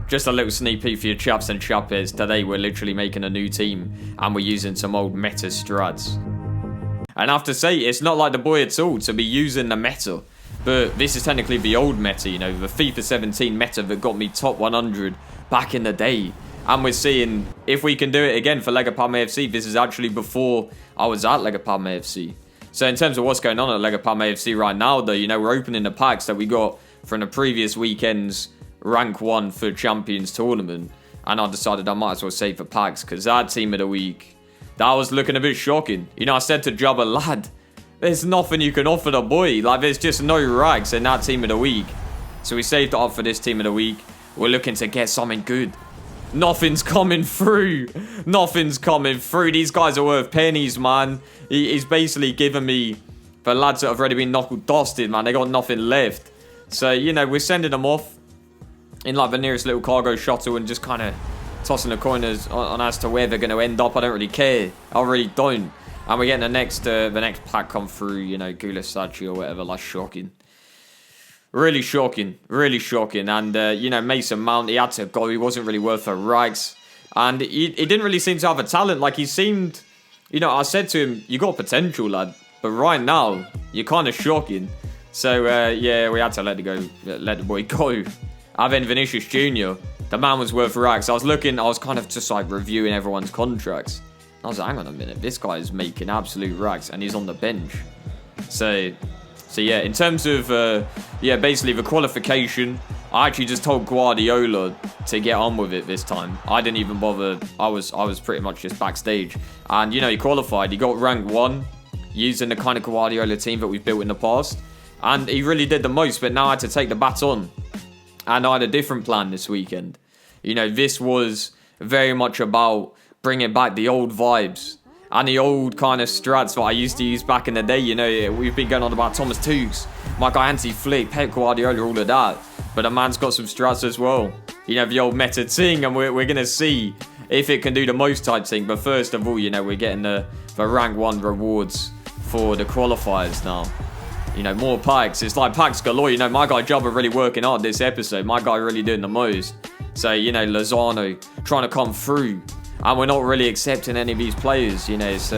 just a little sneak peek for your chaps and chappers. Today we're literally making a new team and we're using some old meta strats. And I have to say, it's not like the boy at all to be using the meta. But this is technically the old meta, you know, the FIFA 17 meta that got me top 100 back in the day. And we're seeing if we can do it again for Lego Padme FC. This is actually before I was at Lego Padme FC. So in terms of what's going on at Lego Padme FC right now, though, you know, we're opening the packs that we got from the previous weekend's rank 1 for Champions tournament. And I decided I might as well save the packs because that team of the week, that was looking a bit shocking. You know, I said to Jabba, lad, there's nothing you can offer the boy. Like, there's just no rags in that team of the week. So we saved it up for this team of the week. We're looking to get something good. Nothing's coming through. Nothing's coming through. These guys are worth pennies, man. He's basically given me the lads that have already been knuckle dusted, man. They got nothing left. So, you know, we're sending them off in like the nearest little cargo shuttle and just kind of tossing the corners on as to where they're going to end up. I don't really care. I really don't. And we're getting the next pack come through, you know, Gulasacci or whatever. Like, shocking. Really shocking. Really shocking. And, you know, Mason Mount, he had to go. He wasn't really worth a rags. And he didn't really seem to have a talent. Like, he seemed, you know, I said to him, you got potential, lad. But right now, you're kind of shocking. So, yeah, we had to let the boy go. And then Vinicius Jr., the man was worth rags. I was kind of just like reviewing everyone's contracts. I was like, hang on a minute, this guy is making absolute rags and he's on the bench. So yeah, in terms of, basically the qualification, I actually just told Guardiola to get on with it this time. I didn't even bother. I was pretty much just backstage. And, you know, he qualified. He got rank 1 using the kind of Guardiola team that we've built in the past. And he really did the most, but now I had to take the baton. And I had a different plan this weekend. You know, this was very much about bringing back the old vibes and the old kind of strats that I used to use back in the day. You know, we've been going on about Thomas Tuchel, my guy Anti-Flick, Pep Guardiola, all of that. But the man's got some strats as well. You know, the old meta thing, and we're going to see if it can do the most type thing. But first of all, you know, we're getting the rank 1 rewards for the qualifiers now. You know, more packs. It's like packs galore. You know, my guy Jabba really working hard this episode. My guy really doing the most. So, you know, Lozano trying to come through. And we're not really accepting any of these players. You know, it's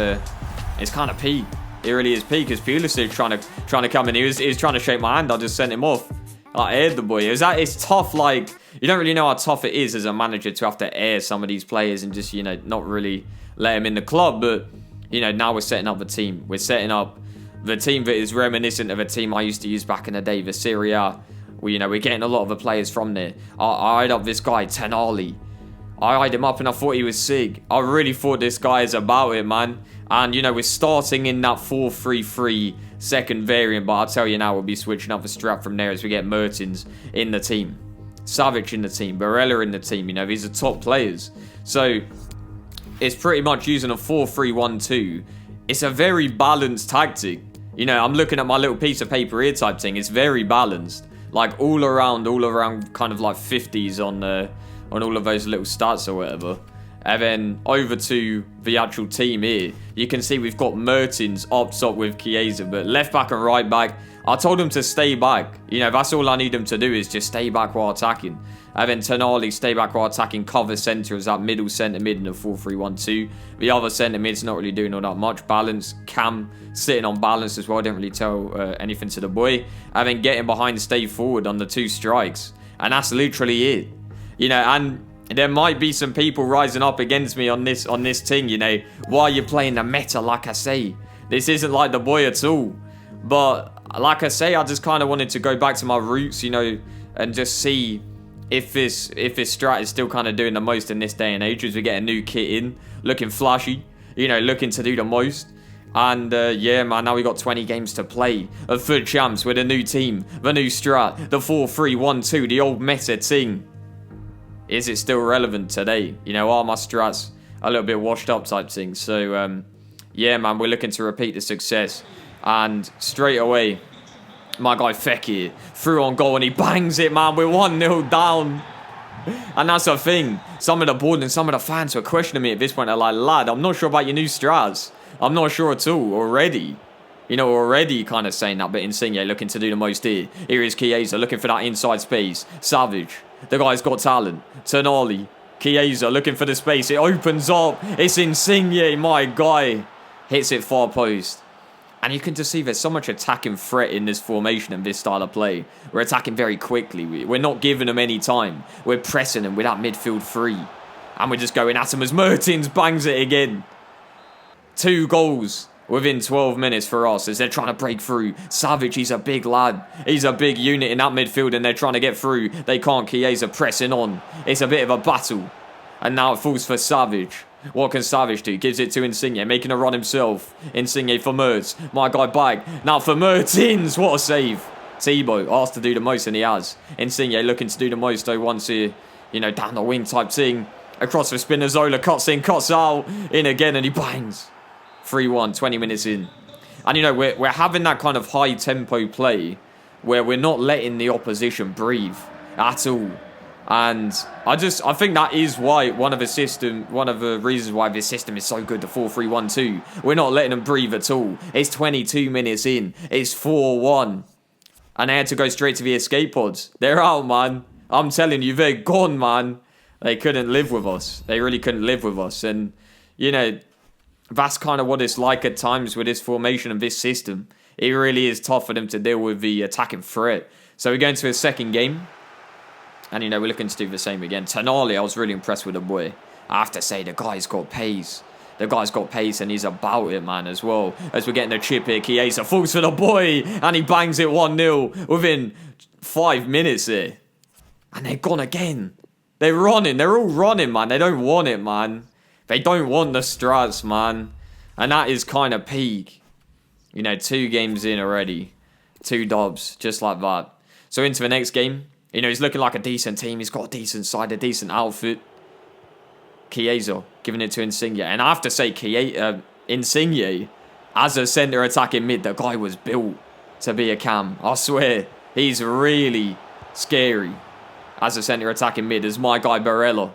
kind of peak. It really is peak. Because Pulisic trying to come in. He was trying to shake my hand. I just sent him off. I aired the boy. It's tough. Like, you don't really know how tough it is as a manager to have to air some of these players and just, you know, not really let them in the club. But, you know, now we're setting up the team. We're setting up the team that is reminiscent of a team I used to use back in the day, the Serie A. Well, you know, we're getting a lot of the players from there. I eyed up this guy, Tenali. I eyed him up and I thought he was sick. I really thought this guy is about it, man. And, you know, we're starting in that 4-3-3 second variant. But I'll tell you now, we'll be switching up the strap from there as we get Mertens in the team. Savic in the team. Barella in the team. You know, these are top players. So, it's pretty much using a 4-3-1-2. It's a very balanced tactic. You know, I'm looking at my little piece of paper here type thing. It's very balanced. Like, all around kind of like 50s on all of those little stats or whatever. And then over to the actual team here. You can see we've got Mertens up top with Chiesa. But left back and right back, I told him to stay back. You know, that's all I need him to do is just stay back while attacking. And then Tonali, stay back while attacking, cover centre as that middle centre mid in a 4-3-1-2. The other centre mid's not really doing all that much. Balance, Cam sitting on balance as well. I didn't really tell anything to the boy. And then getting behind, stay forward on the 2 strikes. And that's literally it. You know, and there might be some people rising up against me on this thing, you know. Why you're playing the meta, like I say. This isn't like the boy at all. But, like I say, I just kind of wanted to go back to my roots, you know, and just see if this strat is still kind of doing the most in this day and age as we get a new kit in, looking flashy, you know, looking to do the most. And yeah, man, now we got 20 games to play of FUT champs with a new team, the new strat, the 4-3-1-2, the old meta thing. Is it still relevant today? You know, are my strats a little bit washed up type thing? So yeah, man, we're looking to repeat the success. And straight away, my guy Fekir threw on goal and he bangs it, man. We're 1-0 down. And that's the thing. Some of the board and some of the fans were questioning me at this point. They're like, lad, I'm not sure about your new strats. I'm not sure at all already. You know, already kind of saying that. But Insigne looking to do the most here. Here is Chiesa looking for that inside space. Savage. The guy's got talent. Tonali. Chiesa looking for the space. It opens up. It's Insigne, my guy. Hits it far post. And you can just see there's so much attacking threat in this formation and this style of play. We're attacking very quickly. We're not giving them any time. We're pressing them with that midfield three. And we're just going at him as Mertens bangs it again. 2 goals within 12 minutes for us as they're trying to break through. Savic, he's a big lad. He's a big unit in that midfield and they're trying to get through. They can't. Chiesa pressing on. It's a bit of a battle. And now it falls for Savic. What can Savic do? Gives it to Insigne, making a run himself. Insigne for Mertz. My guy Bag. Now for Mertens. What a save. Thibaut asked to do the most and he has. Insigne looking to do the most though once he, down the wing type thing. Across for Spinazzola. Cuts in, cuts out. In again and he bangs. 3-1, 20 minutes in. And we're having that kind of high tempo play where we're not letting the opposition breathe at all. And I think that is why one of the reasons why this system is so good, the 4-3-1-2. We're not letting them breathe at all. It's 22 minutes in. It's 4-1. And they had to go straight to the escape pods. They're out, man. I'm telling you, they're gone, man. They couldn't live with us. They really couldn't live with us. And, that's kind of what it's like at times with this formation and this system. It really is tough for them to deal with the attacking threat. So we're going to a second game. And, we're looking to do the same again. Tonali, I was really impressed with the boy. I have to say, the guy's got pace. The guy's got pace and he's about it, man, as well. As we're getting a chip here, Chiesa falls for the boy. And he bangs it 1-0 within 5 minutes here. And they're gone again. They're running. They're all running, man. They don't want it, man. They don't want the strats, man. And that is kind of peak. 2 games in already. 2 dubs, just like that. So into the next game. He's looking like a decent team. He's got a decent side, a decent outfit. Chiesa giving it to Insigne. And I have to say, Insigne, as a centre attacking mid, the guy was built to be a cam. I swear, he's really scary as a centre attacking mid. As my guy Barella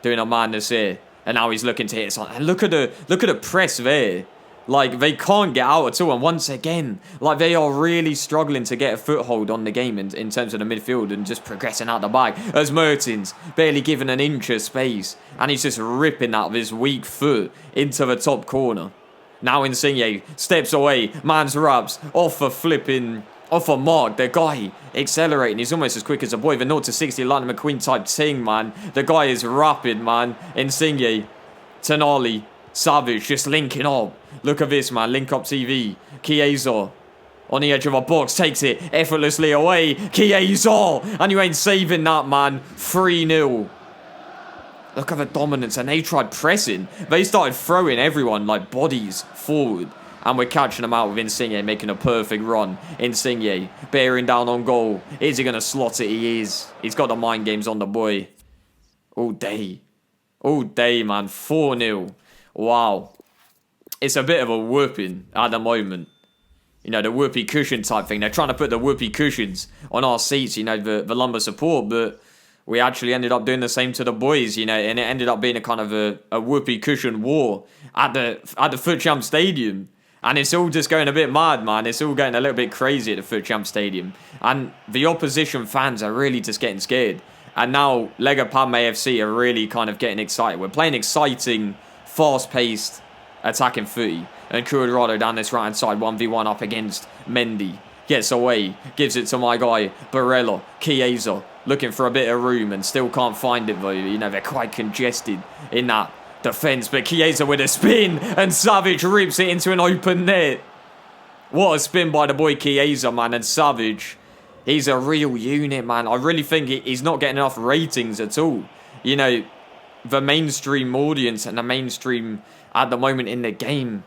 doing a madness here. And now he's looking to hit something. And look at the press there. Like, they can't get out at all. And once again, they are really struggling to get a foothold on the game in terms of the midfield and just progressing out the back. As Mertens, barely given an inch of space. And he's just ripping out of his weak foot into the top corner. Now Insigne steps away. Man's wraps off a mark. The guy accelerating. He's almost as quick as a boy. The 0 to 60 Lightning McQueen type thing, man. The guy is rapid, man. Insigne, Tonali, Savic just linking up. Look at this, man. Link up TV. Chiesa on the edge of a box. Takes it effortlessly away. Chiesa. And you ain't saving that, man. 3-0. Look at the dominance. And they tried pressing. They started throwing everyone like bodies forward. And we're catching them out with Insigne making a perfect run. Insigne bearing down on goal. Is he going to slot it? He is. He's got the mind games on the boy. All day. All day, man. 4-0. Wow. It's a bit of a whooping at the moment. The whoopee cushion type thing. They're trying to put the whoopee cushions on our seats, the lumbar support. But we actually ended up doing the same to the boys, and it ended up being a kind of a whoopee cushion war at the FUT Champ Stadium. And it's all just going a bit mad, man. It's all going a little bit crazy at the FUT Champ Stadium. And the opposition fans are really just getting scared. And now Lega Padme FC are really kind of getting excited. We're playing exciting, fast-paced attacking footy. And Cuadrado down this right-hand side, 1v1 up against Mendy. Gets away, gives it to my guy, Barella. Chiesa, looking for a bit of room and still can't find it, though. They're quite congested in that defence. But Chiesa with a spin, and Savic rips it into an open net. What a spin by the boy Chiesa, man. And Savic, he's a real unit, man. I really think he's not getting enough ratings at all. The mainstream audience and the mainstream at the moment in the game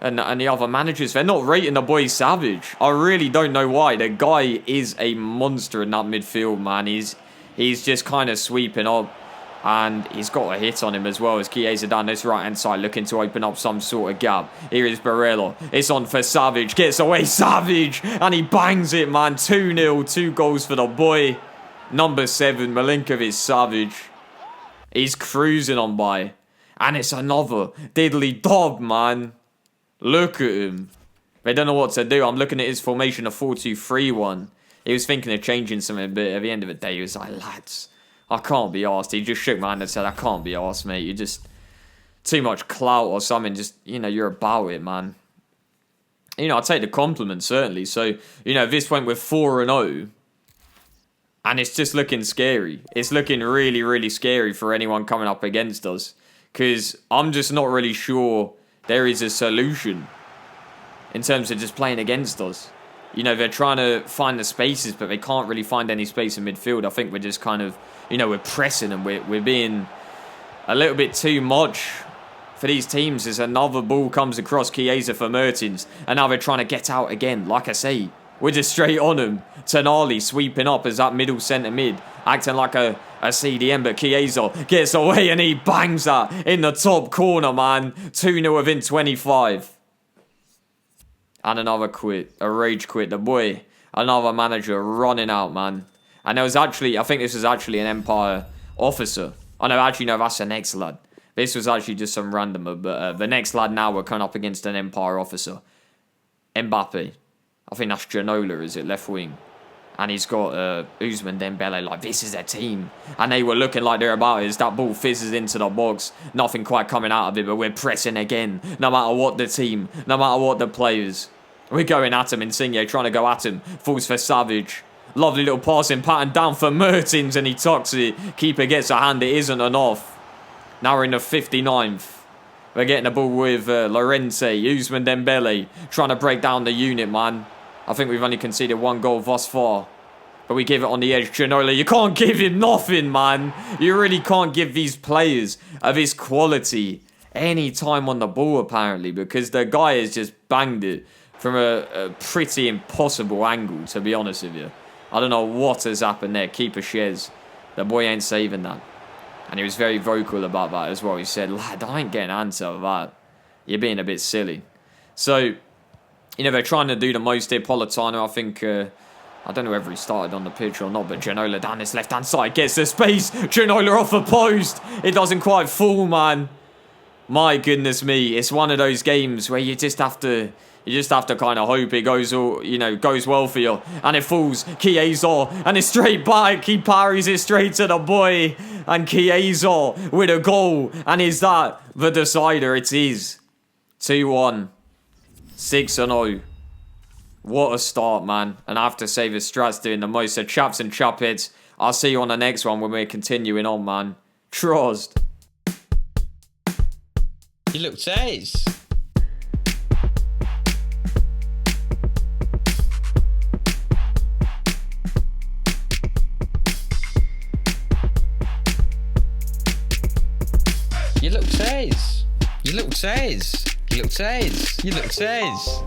and the other managers, they're not rating the boy Savage. I really don't know why. The guy is a monster in that midfield, man. He's just kind of sweeping up, and he's got a hit on him as well as Chiesa down this right-hand side looking to open up some sort of gap. Here is Barella. It's on for Savage. Gets away, Savage, and he bangs it, man. 2-0, 2 goals for the boy. Number 7, Milinkovic Savage. He's cruising on by. And it's another diddly dog, man. Look at him. They don't know what to do. I'm looking at his formation, a 4-2-3-1. he was thinking of changing something, but at the end of the day, he was like, lads, I can't be arsed. He just shook my hand and said, I can't be arsed, mate. You're just too much clout or something. Just, you know, you're about it, man. You know, I take the compliment, certainly. So, you know, this went with 4-0. And it's just looking scary. It's looking really, really scary for anyone coming up against us. Because I'm just not really sure there is a solution in terms of just playing against us. You know, they're trying to find the spaces, but they can't really find any space in midfield. I think we're just kind of, you know, we're pressing and we're being a little bit too much for these teams as another ball comes across Chiesa for Mertens. And now they're trying to get out again. Like I say, we're just straight on them. Tonali sweeping up as that middle centre mid, acting like a CDM, but Chiesa gets away and he bangs that in the top corner, man. 2-0 within 25. And another quit, a rage quit. The boy, another manager running out, man. And there was actually, I think this was actually an Empire officer. Oh no, actually no, that's the next lad. This was actually just some randomer, but the next lad now we're coming up against an Empire officer. Mbappe. I think that's Ginola, is it, left wing? And he's got Ousmane Dembele, like, this is their team. And they were looking like they're about it as that ball fizzes into the box. Nothing quite coming out of it, but we're pressing again. No matter what the team, no matter what the players. We're going at him, Insigne trying to go at him. Falls for Savage. Lovely little passing pattern down for Mertens and he tucks it. Keeper gets a hand, it isn't enough. Now we're in the 59th. We're getting the ball with Llorente, Ousmane Dembele. Trying to break down the unit, man. I think we've only conceded 1 goal thus far. But we give it on the edge. Ginola, you can't give him nothing, man. You really can't give these players of his quality any time on the ball, apparently. Because the guy has just banged it from a pretty impossible angle, to be honest with you. I don't know what has happened there. Keeper shares. The boy ain't saving that. And he was very vocal about that as well. He said, lad, I ain't getting an answer of that. You're being a bit silly. So, you know, they're trying to do the most here. Politano, I think, I don't know whether he started on the pitch or not, but Ginola down this left-hand side gets the space. Ginola off the post. It doesn't quite fall, man. My goodness me. It's one of those games where you just have to kind of hope it goes all, you know, goes well for you. And it falls. Chiesa. And it's straight back. He parries it straight to the boy. And Chiesa with a goal. And is that the decider? It is. 2-1. 6-0. What a start, man. And I have to say the Strat's doing the most. So chaps and chapheads, I'll see you on the next one when we're continuing on, man. Trust. You look says. You look says. You look says. You look says. You look says.